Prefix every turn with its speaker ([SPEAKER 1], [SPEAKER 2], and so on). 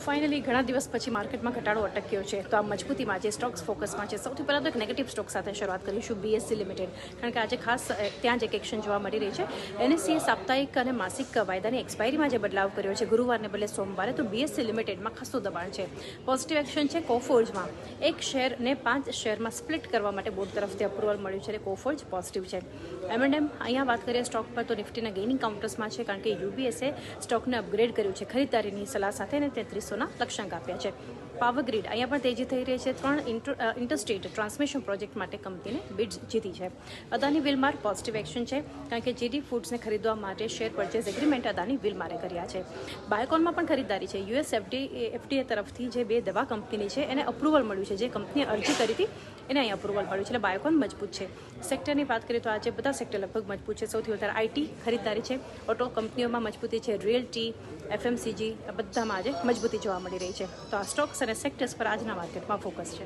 [SPEAKER 1] Finally ઘણા દિવસ પછી માર્કેટમાં ઘટાડો અટક્યો છે, તો આ મજબૂતીમાં જે સ્ટોક્સ ફોકસમાં છે. સૌથી પહેલાં તો એક નેગેટિવ સ્ટોક સાથે શરૂઆત કરીશું, બીએસસી લિમિટેડ, કારણ કે આજે ખાસ ત્યાં જ એક એક્શન જોવા મળી રહી છે. એનએસસીએ સાપ્તાહિક અને માસિક વાયદાની એક્સપાયરીમાં જે બદલાવ કર્યો છે ગુરુવારને બદલે સોમવારે, તો બીએસસી લિમિટેડમાં ખાસું દબાણ છે. પોઝિટિવ એક્શન છે કોફોર્જમાં, એક શેરને 5 શેરમાં સ્પ્લિટ કરવા માટે બોર્ડ તરફથી અપ્રુવલ મળ્યું છે, એટલે કોફોર્જ પોઝિટિવ છે. એમ&એમ અહીંયા વાત કરીએ સ્ટોક પર, તો નિફ્ટીના ગેઇનિંગ કાઉન્ટર્સમાં છે, કારણ કે યુબીએસે સ્ટોકને અપગ્રેડ કર્યું છે ખરીદારીની સલાહ સાથે, અને 3300ના લક્ષ્યાંક આપ્યા છે. પાવર ગ્રીડ અહીંયા પણ તેજી થઈ રહી છે. 3 ઇન્ટરસ્ટેટ ટ્રાન્સમિશન પ્રોજેક્ટ માટે કંપનીને બિડ જીતી છે. અદાની વિલમાર પોઝિટિવ એક્શન છે, કારણ કે જીડી ફૂડ્સને ખરીદવા માટે શેર પરચેઝ એગ્રીમેન્ટ અદાની વિલમારે કર્યા છે. બાયોકોનમાં પણ ખરીદારી છે. યુએસ એફડીએ તરફથી જે 2 દવા કંપની છે એને અપ્રુવલ મળ્યું છે, જે કંપનીએ અરજી કરી હતી એને અહીં અપ્રુવલ મળ્યું છે, એટલે બાયોકોન મજબૂત છે. સેક્ટરની વાત કરીએ તો આજે બધા સેક્ટર લગભગ મજબૂત છે. સૌથી વધારે આઈટી ખરીદારી છે, ઓટો કંપનીઓમાં મજબૂતી છે, રિયલ્ટી, એફએમસીજી, બધામાં આજે મજબૂતી જોવા મળી રહી છે. તો આ સ્ટોક્સ અને સેક્ટર્સ પર આજના માર્કેટમાં ફોકસ છે.